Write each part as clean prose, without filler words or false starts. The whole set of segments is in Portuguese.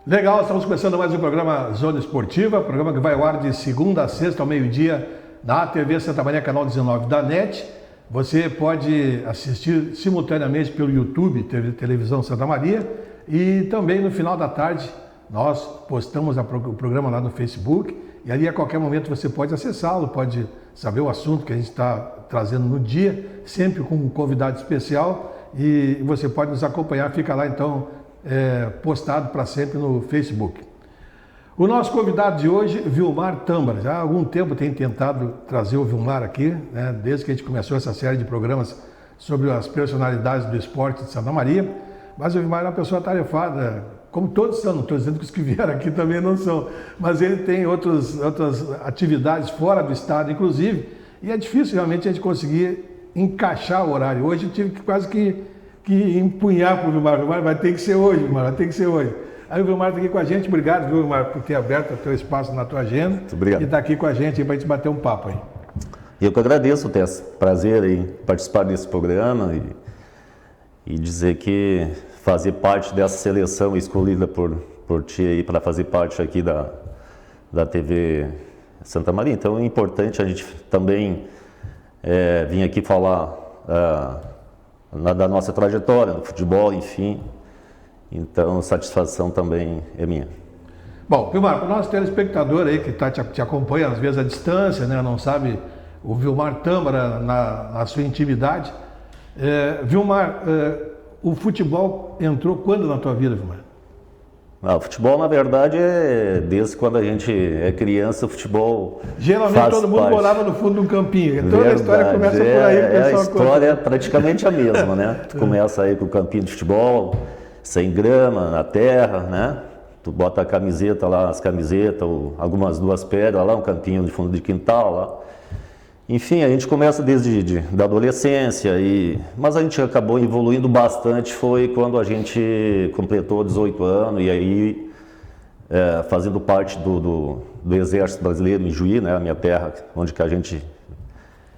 Legal, estamos começando mais um programa Zona Esportiva, programa que vai ao ar de segunda a sexta ao meio-dia na TV Santa Maria, canal 19 da NET. Você pode assistir simultaneamente pelo YouTube, Televisão Santa Maria, e também no final da tarde nós postamos o programa lá no Facebook e ali a qualquer momento você pode acessá-lo, pode saber o assunto que a gente está trazendo no dia, sempre com um convidado especial, e você pode nos acompanhar, fica lá então postado para sempre no Facebook. O nosso convidado de hoje, Vilmar Tâmara. Já há algum tempo tem tentado trazer o Vilmar aqui, né, desde que a gente começou essa série de programas sobre as personalidades do esporte de Santa Maria, mas o Vilmar é uma pessoa tarefada, como todos são, não estou dizendo que os que vieram aqui também não são, mas ele tem outras atividades fora do estado, inclusive, e é difícil realmente a gente conseguir encaixar o horário. Hoje eu tive que quase que empunhar para o Vilmar. Vilmar, vai ter que ser hoje, Vilmar, vai ter que ser hoje. Aí o Vilmar está aqui com a gente. Obrigado, Vilmar, por ter aberto o teu espaço na tua agenda. Muito obrigado. E está aqui com a gente para a gente bater um papo aí. Eu que agradeço, Tess. Prazer em participar desse programa e dizer que fazer parte dessa seleção escolhida por ti aí para fazer parte aqui da TV Santa Maria. Então é importante a gente também vir aqui falar da nossa trajetória, do futebol, enfim. Então, satisfação também é minha. Bom, Vilmar, para o nosso telespectador aí que te acompanha, às vezes à distância, né, não sabe o Vilmar Tâmara na sua intimidade. Vilmar, o futebol entrou quando na tua vida, Vilmar? O futebol, na verdade, desde quando a gente é criança, o futebol geralmente todo mundo morava no fundo de um campinho. Toda a história começa por aí. A história é praticamente a mesma, né? Tu começa aí com o campinho de futebol, sem grama, na terra, né? Tu bota a camiseta lá, as camisetas, algumas duas pedras lá, um campinho de fundo de quintal lá. Enfim, a gente começa desde da adolescência, mas a gente acabou evoluindo bastante, foi quando a gente completou 18 anos e aí fazendo parte do Exército Brasileiro em Juí, né, a minha terra, onde que a gente...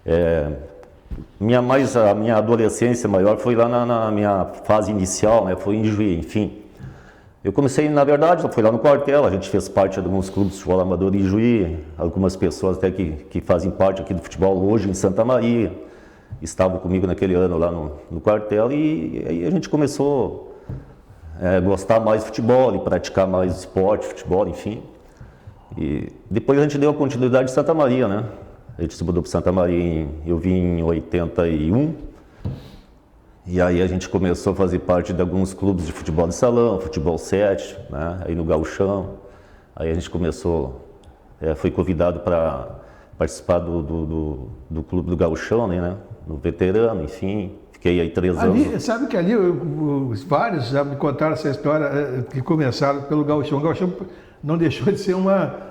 a minha adolescência maior foi lá na minha fase inicial, né, foi em Juí, enfim. Eu comecei, na verdade, eu fui lá no quartel, a gente fez parte de alguns clubes de futebol amador em Juí, algumas pessoas até que fazem parte aqui do futebol hoje em Santa Maria, estavam comigo naquele ano lá no quartel, e aí a gente começou a gostar mais de futebol e praticar mais esporte, futebol, enfim. E depois a gente deu a continuidade de Santa Maria, né? A gente se mudou para Santa Maria, eu vim em 81, e aí a gente começou a fazer parte de alguns clubes de futebol de salão, futebol 7, né, aí no Gauchão. Aí a gente começou, fui convidado para participar do clube do Gauchão, né, no veterano, enfim. Fiquei aí 3 anos. Sabe que ali vários já me contaram essa história que começaram pelo Gauchão. O Gauchão não deixou de ser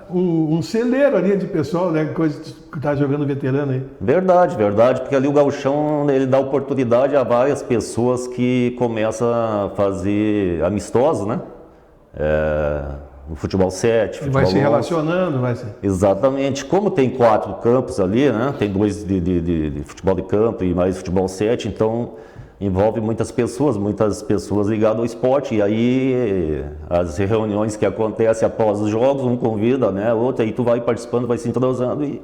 um celeiro ali de pessoal, né, coisa que está jogando veterano aí. Verdade, porque ali o Gauchão, ele dá oportunidade a várias pessoas que começam a fazer amistosos, né? No futebol 7, futebol 11. Vai se relacionando, vai se... Exatamente. Como tem 4 campos ali, né? Tem 2 de futebol de campo e mais futebol 7, então envolve muitas pessoas ligadas ao esporte, e aí as reuniões que acontecem após os jogos, um convida, né, outro, aí tu vai participando, vai se entrosando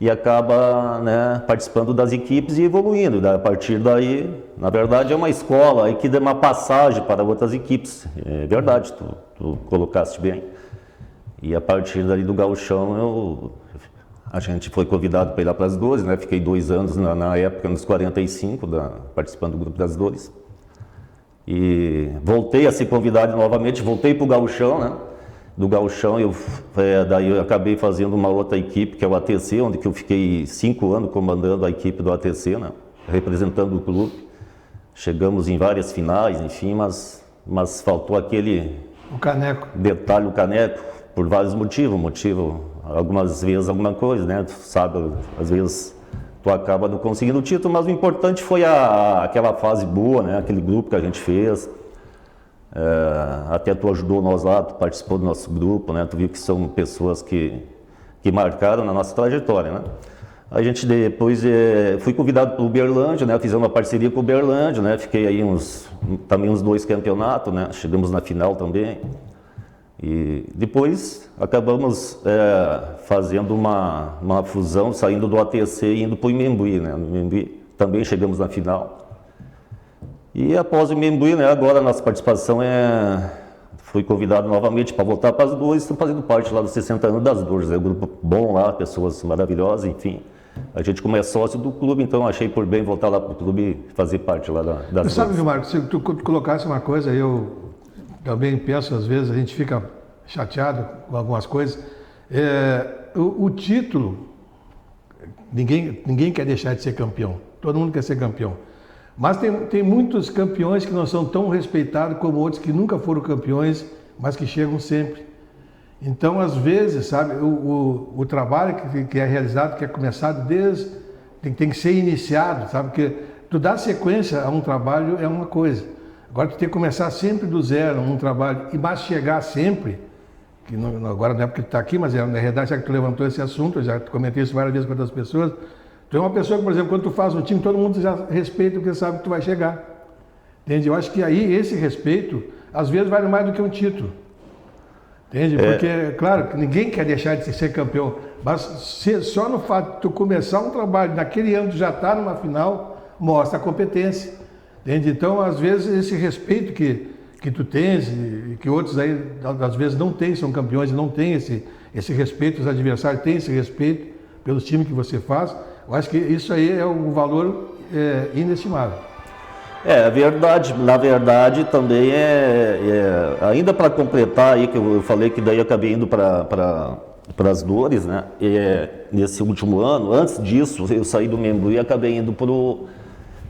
e acaba, né, participando das equipes e evoluindo. A partir daí, na verdade, é uma escola aí que dá uma passagem para outras equipes. É verdade, tu colocaste bem. E a partir daí do Gauchão, a gente foi convidado para ir lá para as Dores, né? Fiquei 2 anos na época, nos 45, participando do grupo das Dores. E voltei a ser convidado novamente, voltei para o Gauchão, né? Do Gauchão, daí eu acabei fazendo uma outra equipe, que é o ATC, onde que eu fiquei 5 anos comandando a equipe do ATC, né? Representando o clube. Chegamos em várias finais, enfim, mas faltou aquele... O caneco. Detalhe, o caneco, por vários motivos. Algumas vezes alguma coisa, né? Tu sabe, às vezes tu acaba não conseguindo o título, mas o importante foi aquela fase boa, né? Aquele grupo que a gente fez. Até tu ajudou nós lá, tu participou do nosso grupo, né? Tu viu que são pessoas que marcaram na nossa trajetória, né? A gente depois fui convidado pelo Uberlândia, né? Fizemos uma parceria com o Uberlândia, né? Fiquei aí também uns 2 campeonatos, né? Chegamos na final também. E depois acabamos fazendo uma fusão, saindo do ATC e indo para o Imembuí, né? No Imembuí também chegamos na final. E após o Imembuí, né, agora a nossa participação fui convidado novamente para voltar para as Dores, estamos fazendo parte lá dos 60 anos das Dores, é um grupo bom lá, pessoas maravilhosas, enfim. A gente como é sócio do clube, então achei por bem voltar lá para o clube e fazer parte lá das Dores. Você sabe, Marcos, se tu colocasse uma coisa, eu também penso, às vezes, a gente fica chateado com algumas coisas. O título, ninguém quer deixar de ser campeão, todo mundo quer ser campeão. Mas tem muitos campeões que não são tão respeitados como outros que nunca foram campeões, mas que chegam sempre. Então, às vezes, sabe, o trabalho que é realizado, que é começado tem que ser iniciado, sabe? Porque tu dar sequência a um trabalho é uma coisa. Agora tu tem que começar sempre do zero, um trabalho, mas chegar sempre, que não, agora não é porque tu está aqui, mas na realidade, já que tu levantou esse assunto, eu já comentei isso várias vezes com outras pessoas, tu é uma pessoa que, por exemplo, quando tu faz um time, todo mundo já respeita porque sabe que tu vai chegar. Entende? Eu acho que aí esse respeito, às vezes, vale mais do que um título. Entende? Porque, claro, que ninguém quer deixar de ser campeão, mas só no fato de tu começar um trabalho, naquele ano tu já está numa final, mostra a competência. Entende? Então, às vezes, esse respeito que tu tens e que outros aí, às vezes, não têm, são campeões e não têm esse respeito, os adversários têm esse respeito pelos times que você faz, eu acho que isso aí é um valor inestimável. É verdade, na verdade também ainda para completar aí, que eu falei que daí eu acabei indo para as Dores, né? Nesse último ano, antes disso, eu saí do Imembuí e acabei indo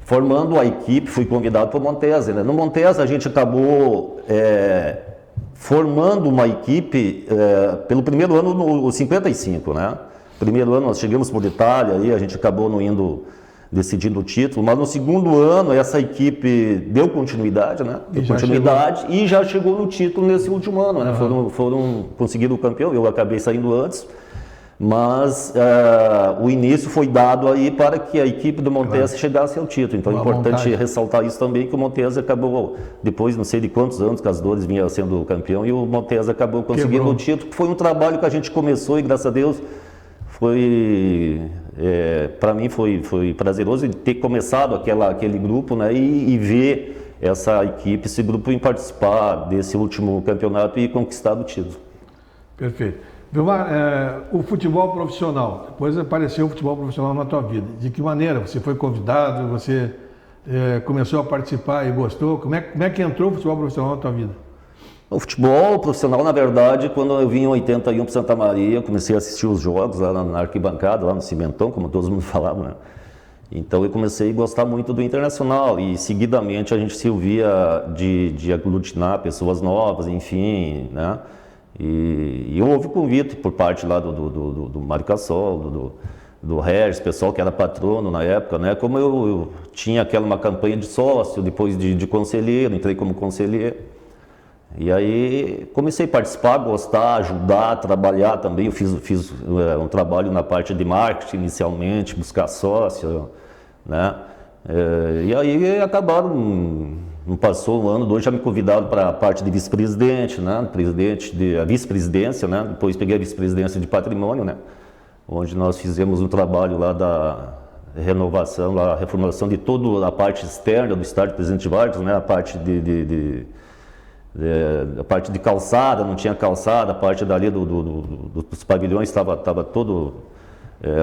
formando a equipe, fui convidado para o Montesa, né? No Montesa a gente acabou formando uma equipe pelo primeiro ano no 55, né? Primeiro ano nós chegamos por Itália, aí a gente acabou não indo decidindo o título, mas no segundo ano essa equipe deu continuidade, né? E já chegou no título nesse último ano, né? Foram conseguiram o campeão, eu acabei saindo antes, mas o início foi dado aí para que a equipe do Montesa chegasse ao título. Então é importante ressaltar isso também, que o Montesa acabou, depois não sei de quantos anos que as Dores vinha sendo campeão, e o Montesa acabou conseguindo o título. Foi um trabalho que a gente começou e graças a Deus para mim foi prazeroso ter começado aquele grupo, né, e ver essa equipe, esse grupo em participar desse último campeonato e conquistar o título. Perfeito. Vilmar, o futebol profissional, depois apareceu o futebol profissional na tua vida. De que maneira? Você foi convidado, você começou a participar e gostou? Como é que entrou o futebol profissional na tua vida? O futebol profissional, na verdade, quando eu vim em 81 para Santa Maria, eu comecei a assistir os jogos lá na arquibancada, lá no Cimentão, como todos mundo falavam, né? Então eu comecei a gostar muito do Internacional e seguidamente a gente se ouvia de aglutinar pessoas novas, enfim, né? E houve convite por parte lá do Mário Cassol, do Regis, pessoal que era patrono na época, né? Como eu tinha uma campanha de sócio, depois de conselheiro, entrei como conselheiro. E aí comecei a participar, gostar, ajudar, trabalhar também. Eu fiz um trabalho na parte de marketing inicialmente, buscar sócio, né? E aí acabaram, não passou um ano, dois já me convidaram para a parte de vice-presidente, né? A vice-presidência, né? Depois peguei a vice-presidência de patrimônio, né? Onde nós fizemos um trabalho lá da renovação, a reformulação de toda a parte externa do estádio Presidente Vargas, né? A parte a parte de calçada, não tinha calçada, a parte dali dos pavilhões estava todo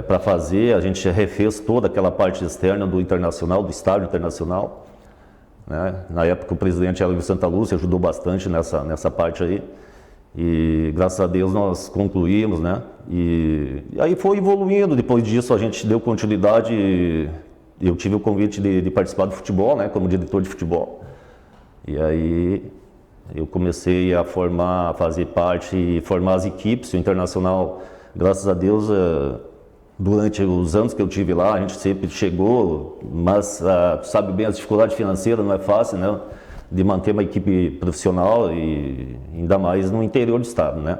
para fazer, a gente refez toda aquela parte externa do Internacional, do estádio Internacional, né? Na época o presidente Hélio Santa Lúcia ajudou bastante nessa parte aí, e graças a Deus nós concluímos, né? E aí foi evoluindo. Depois disso a gente deu continuidade, eu tive o convite de participar do futebol, né? Como diretor de futebol, e aí eu comecei a fazer parte e formar as equipes. O Internacional, graças a Deus, durante os anos que eu tive lá, a gente sempre chegou, mas tu sabe bem, as dificuldades financeiras não é fácil, né? De manter uma equipe profissional e ainda mais no interior do estado, né?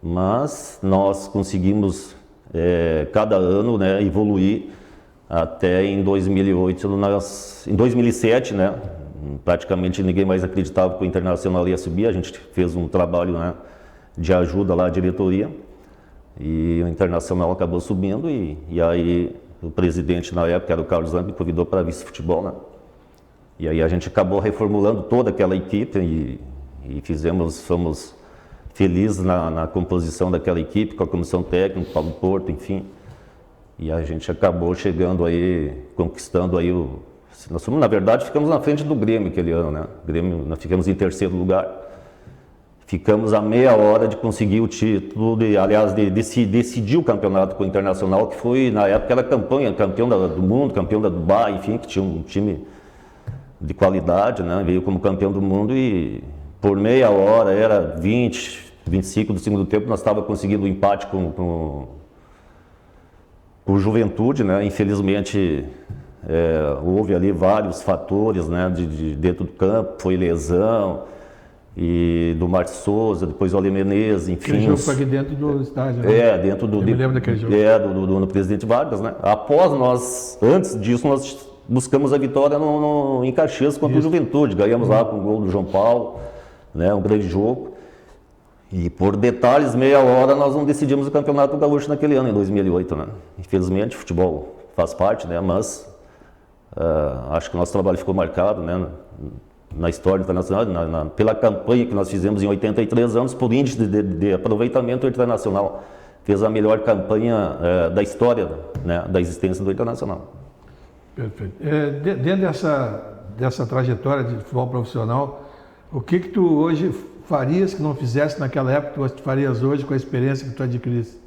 Mas nós conseguimos, cada ano, né, evoluir até em 2008, em 2007, né? Praticamente ninguém mais acreditava que o Internacional ia subir. A gente fez um trabalho, né, de ajuda lá à diretoria, e o Internacional acabou subindo, e aí o presidente na época, era o Carlos Zampi, me convidou para vice-futebol, né? E aí a gente acabou reformulando toda aquela equipe e fomos felizes na composição daquela equipe, com a comissão técnica, Paulo Porto, enfim. E a gente acabou chegando aí, conquistando aí nós fomos, na verdade, ficamos na frente do Grêmio aquele ano, né? Grêmio, nós ficamos em terceiro lugar. Ficamos a meia hora de conseguir o título, aliás, de decidir o campeonato com o Internacional, que foi, na época, era campeão do mundo, campeão da Dubai, enfim, que tinha um time de qualidade, né? Veio como campeão do mundo e por meia hora, era 20, 25 do segundo tempo, nós estávamos conseguindo o empate com o Juventude, né? Infelizmente, houve ali vários fatores, né? Dentro do campo, foi lesão, e do Márcio Souza, depois o Ale Menezes, enfim. Aquele jogo foi aqui dentro do estádio, né? Dentro do... Eu me lembro daquele jogo. Do Presidente Vargas, né? Antes disso, nós buscamos a vitória em Caxias contra o Juventude, ganhamos lá com o gol do João Paulo, né? Um grande jogo. E por detalhes, meia hora, nós não decidimos o Campeonato Gaúcho naquele ano, em 2008, né? Infelizmente, futebol faz parte, né? Mas acho que o nosso trabalho ficou marcado, né? Na história internacional, pela campanha que nós fizemos em 83 anos, por índice de aproveitamento internacional. Fez a melhor campanha da história, né, da existência do Internacional. Perfeito. Dentro dessa trajetória de futebol profissional, o que tu hoje farias que não fizesse naquela época, que tu farias hoje com a experiência que tu adquiriste?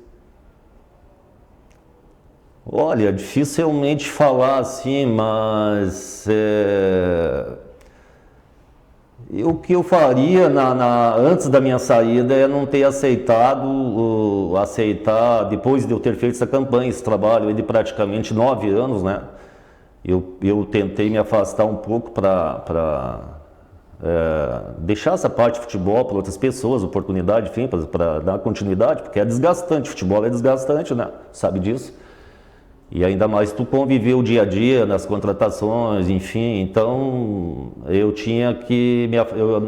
Olha, dificilmente falar assim, mas o que eu faria antes da minha saída é não ter aceitar, depois de eu ter feito essa campanha, esse trabalho de praticamente 9 anos, né? Eu tentei me afastar um pouco para deixar essa parte de futebol para outras pessoas, oportunidade, enfim, para dar continuidade, porque é desgastante, futebol é desgastante, né? Sabe disso? E ainda mais tu conviver o dia a dia nas contratações, enfim, então eu tinha que,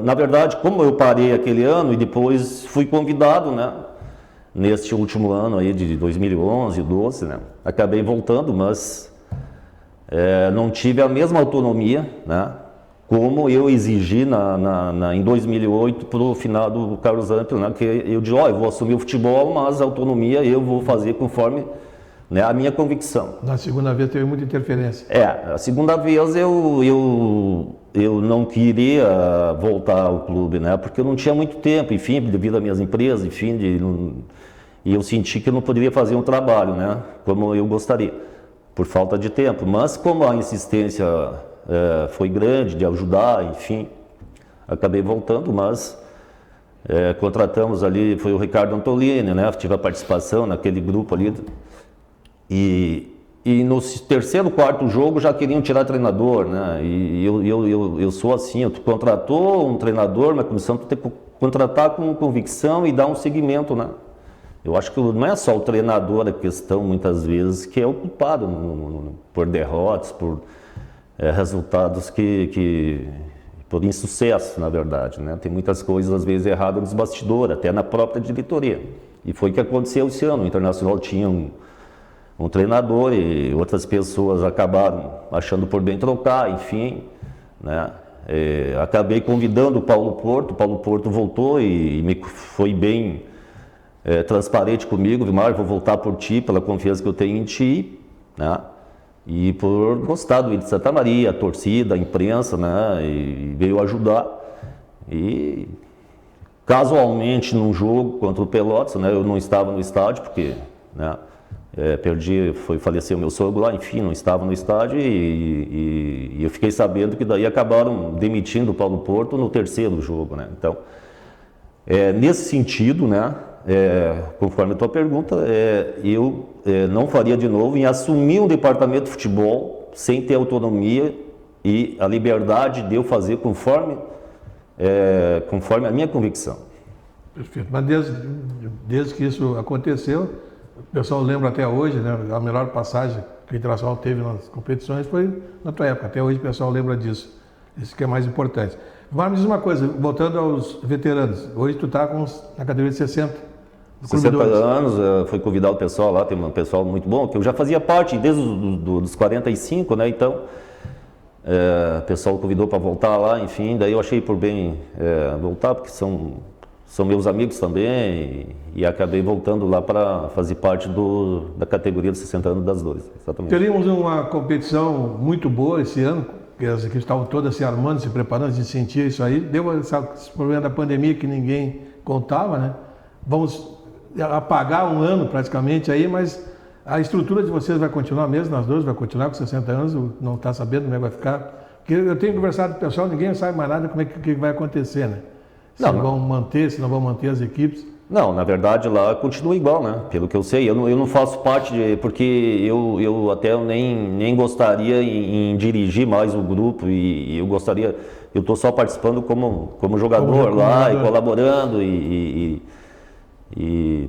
na verdade, como eu parei aquele ano e depois fui convidado, né, neste último ano aí de 2011, 12, né, acabei voltando, mas não tive a mesma autonomia, né, como eu exigi em 2008 para o finado Carlos Zampi, né, que eu disse, eu vou assumir o futebol, mas a autonomia eu vou fazer conforme, né, a minha convicção. Na segunda vez teve muita interferência. A segunda vez eu não queria voltar ao clube, né, porque eu não tinha muito tempo, enfim, devido às minhas empresas, enfim, e eu senti que eu não poderia fazer um trabalho, né, como eu gostaria, por falta de tempo. Mas como a insistência foi grande de ajudar, enfim, acabei voltando, mas contratamos ali, foi o Ricardo Antolini, né, tive a participação naquele grupo ali. E no terceiro, quarto jogo já queriam tirar treinador, né? E eu sou assim, tu contratou um treinador, uma comissão, tu tem que contratar com convicção e dar um seguimento, né? Eu acho que não é só o treinador a questão, muitas vezes, que é o culpado por derrotas, por resultados por insucesso, na verdade, né? Tem muitas coisas, às vezes, erradas nos bastidores, até na própria diretoria. E foi o que aconteceu esse ano. O Internacional tinha um treinador e outras pessoas acabaram achando por bem trocar, enfim, né? Acabei convidando o Paulo Porto voltou e foi bem transparente comigo, Vimar, vou voltar por ti, pela confiança que eu tenho em ti, né? E por gostar do Ide Santa Maria, a torcida, a imprensa, né? E veio ajudar. E casualmente num jogo contra o Pelotas, né? Eu não estava no estádio porque, né? Faleceu meu sogro lá, enfim, não estava no estádio e eu fiquei sabendo que daí acabaram demitindo o Paulo Porto no terceiro jogo, né? Então, nesse sentido, né, conforme a tua pergunta, eu não faria de novo em assumir um departamento de futebol sem ter autonomia e a liberdade de eu fazer conforme a minha convicção. Perfeito, mas desde que isso aconteceu, o pessoal lembra até hoje, né? A melhor passagem que o Internacional teve nas competições foi na tua época. Até hoje o pessoal lembra disso. Isso que é mais importante. Mas me diz uma coisa, voltando aos veteranos, hoje tu está na categoria de 60. 60 anos, foi convidado o pessoal lá, tem um pessoal muito bom, que eu já fazia parte desde dos 45, né? Então, o pessoal convidou para voltar lá, enfim, daí eu achei por bem voltar, porque são meus amigos também, e acabei voltando lá para fazer parte da categoria de 60 anos das dores. Exatamente. Teríamos uma competição muito boa esse ano, que as equipes estavam todas se armando, se preparando, a gente sentia isso aí. Deu esse problema da pandemia que ninguém contava, né? Vamos apagar um ano praticamente aí, mas a estrutura de vocês vai continuar mesmo, nas duas, vai continuar com 60 anos, não está sabendo como é que vai ficar. Porque eu tenho conversado com o pessoal, ninguém sabe mais nada como é que vai acontecer, né? Se vão manter, se não vão manter as equipes. Não, na verdade lá continua igual, né? Pelo que eu sei, eu não faço parte, porque eu até nem gostaria em dirigir mais o grupo e eu gostaria, eu estou só participando como jogador lá e colaborando e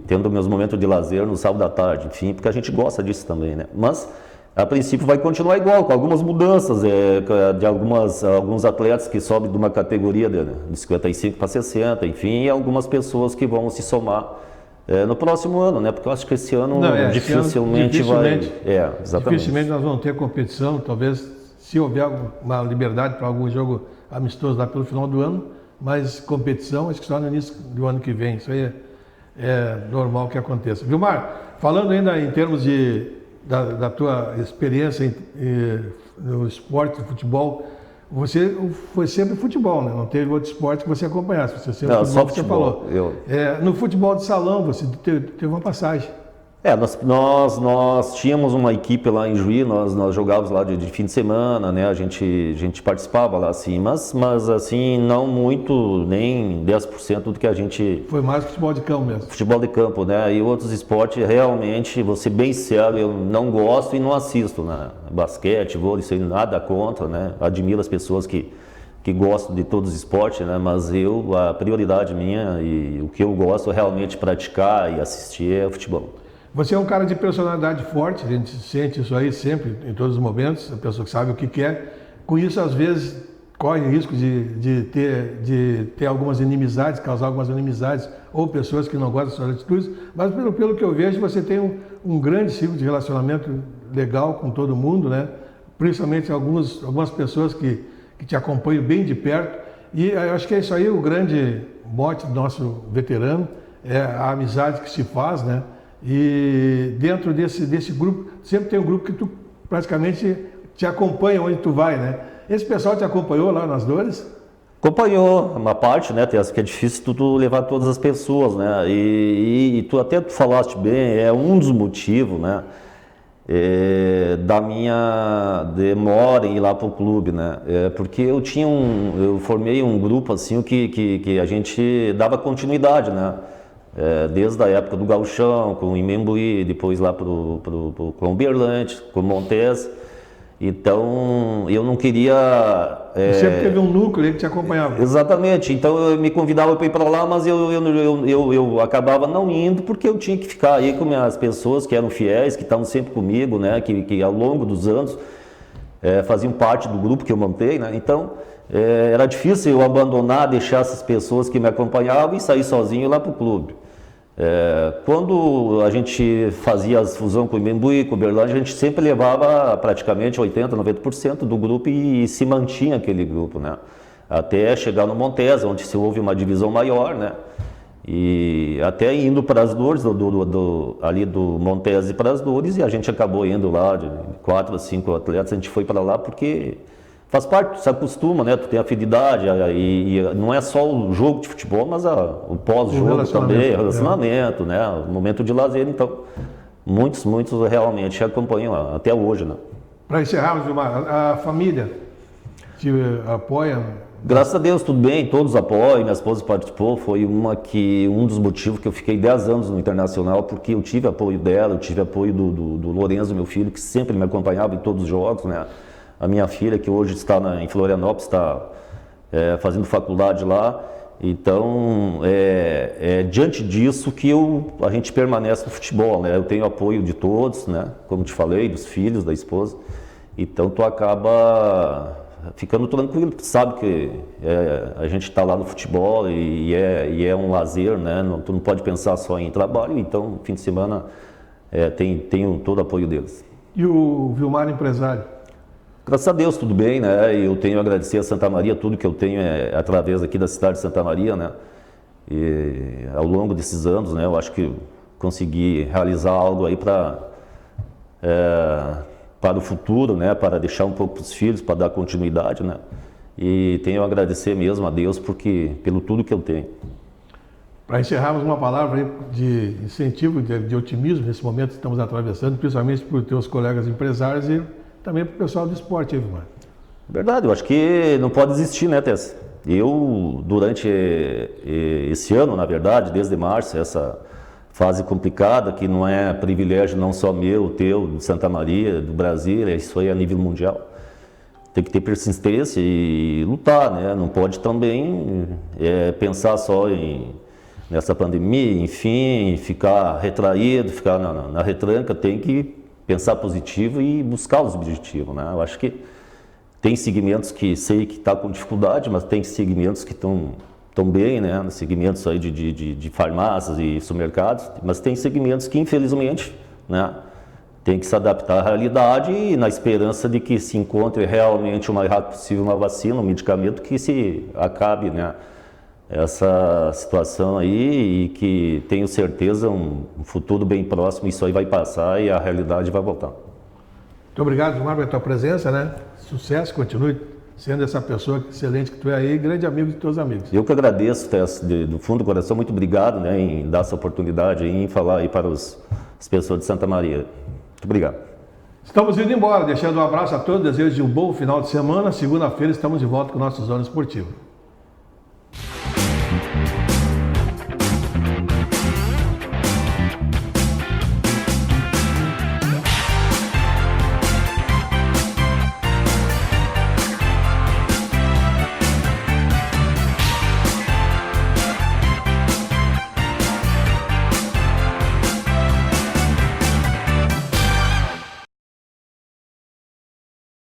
tendo meus momentos de lazer no sábado à tarde, enfim, porque a gente gosta disso também, né? Mas a princípio vai continuar igual, com algumas mudanças de alguns atletas que sobem de uma categoria de 55 para 60, enfim, e algumas pessoas que vão se somar no próximo ano, né? Porque eu acho que esse ano dificilmente vai... Exatamente. Dificilmente nós vamos ter competição, talvez se houver uma liberdade para algum jogo amistoso lá pelo final do ano, mas competição acho que só no início do ano que vem, isso aí é normal que aconteça. Vilmar, falando ainda em termos da tua experiência no esporte, no futebol, você foi sempre futebol, né? Não teve outro esporte que você acompanhasse, você sempre só futebol. Você falou. No futebol de salão você teve uma passagem. Nós tínhamos uma equipe lá em Juí, nós jogávamos lá de fim de semana, né? A gente participava lá assim, mas assim, não muito, nem 10% do que a gente... Foi mais futebol de campo mesmo. Futebol de campo, né? E outros esportes, realmente, vou ser bem sério, eu não gosto e não assisto, né? Basquete, vôlei, isso aí, nada contra, né? Admiro as pessoas que gostam de todos os esportes, né? Mas a prioridade minha e o que eu gosto realmente de praticar e assistir é o futebol. Você é um cara de personalidade forte, a gente sente isso aí sempre, em todos os momentos, a pessoa que sabe o que quer. Com isso, às vezes, corre o risco de ter algumas inimizades, causar algumas inimizades, ou pessoas que não gostam das suas atitudes, mas pelo que eu vejo, você tem um grande ciclo de relacionamento legal com todo mundo, né? Principalmente algumas pessoas que te acompanham bem de perto. E eu acho que é isso aí o grande mote do nosso veterano, é a amizade que se faz, né? E dentro desse grupo, sempre tem um grupo que tu praticamente te acompanha onde tu vai, né? Esse pessoal te acompanhou lá nas dores? Acompanhou uma parte, né? Que é difícil tu levar todas as pessoas, né? E tu falaste bem, é um dos motivos, né? Da minha demora em ir lá para o clube, né? Porque eu formei um grupo assim que a gente dava continuidade, né? Desde a época do Gauchão, com o Imembuí, depois lá pro Uberlândia, com o Montes. Então, eu não queria... Sempre teve um núcleo aí que te acompanhava. Exatamente. Então, eu me convidava para ir para lá, mas eu acabava não indo, porque eu tinha que ficar aí com as pessoas que eram fiéis, que estavam sempre comigo, né? Que ao longo dos anos faziam parte do grupo que eu montei, né? Então... era difícil eu abandonar, deixar essas pessoas que me acompanhavam e sair sozinho lá para o clube. Quando a gente fazia a fusão com o Imembuí e com o Uberlândia, a gente sempre levava praticamente 80%, 90% do grupo e se mantinha aquele grupo, né? Até chegar no Montes, onde se houve uma divisão maior, né? E até indo para as dores, ali do Montes para as dores, e a gente acabou indo lá, de 4 a 5 atletas, a gente foi para lá porque... faz parte, tu se acostuma, né? Tu tem afinidade e não é só o jogo de futebol, mas o pós-jogo também, o relacionamento, né? O momento de lazer, então muitos realmente acompanham até hoje, né? Para encerrarmos, Vilmar, a família te apoia? Graças a Deus, tudo bem, todos apoiam, minha esposa participou, foi um dos motivos que eu fiquei 10 anos no Internacional, porque eu tive apoio dela, eu tive apoio do Lorenzo, meu filho, que sempre me acompanhava em todos os jogos, né? A minha filha, que hoje está em Florianópolis, está fazendo faculdade lá. Então, diante disso que a gente permanece no futebol, né? Eu tenho apoio de todos, né? Como te falei, dos filhos, da esposa. Então, tu acaba ficando tranquilo, sabe que a gente está lá no futebol e é um lazer, né? Não, tu não pode pensar só em trabalho, então fim de semana tenho todo o apoio deles. E o Vilmar empresário? Graças a Deus, tudo bem, né? Eu tenho a agradecer a Santa Maria, tudo que eu tenho é através aqui da cidade de Santa Maria, né? E ao longo desses anos, né? Eu acho que consegui realizar algo aí para o futuro, né? Para deixar um pouco para os filhos, para dar continuidade, né? E tenho a agradecer mesmo a Deus pelo tudo que eu tenho. Para encerrarmos, uma palavra aí de incentivo, de otimismo nesse momento que estamos atravessando, principalmente para os teus colegas empresários e também para o pessoal do esporte, aí, Vilmar. Verdade, eu acho que não pode existir, né, Tess? Eu, durante esse ano, na verdade, desde março, essa fase complicada, que não é privilégio não só meu, teu, de Santa Maria, do Brasil, isso aí a nível mundial. Tem que ter persistência e lutar, né? Não pode também pensar só nessa pandemia, enfim, ficar retraído, ficar na retranca. Tem que pensar positivo e buscar os objetivos, né? Eu acho que tem segmentos que sei que está com dificuldade, mas tem segmentos que estão bem, né? Segmentos aí de farmácias e supermercados, mas tem segmentos que infelizmente, né? Tem que se adaptar à realidade e na esperança de que se encontre realmente o mais rápido possível uma vacina, um medicamento que se acabe, né? Essa situação aí e que tenho certeza um futuro bem próximo isso aí vai passar e a realidade vai voltar. Muito obrigado, Vilmar, pela tua presença, né? Sucesso, continue sendo essa pessoa excelente que tu é aí, grande amigo de teus amigos. Eu que agradeço, Tess, do fundo do coração, muito obrigado, né, em dar essa oportunidade aí, em falar aí para as pessoas de Santa Maria. Muito obrigado. Estamos indo embora, deixando um abraço a todos, desejo de um bom final de semana. Segunda-feira estamos de volta com o nosso Zona Esportiva.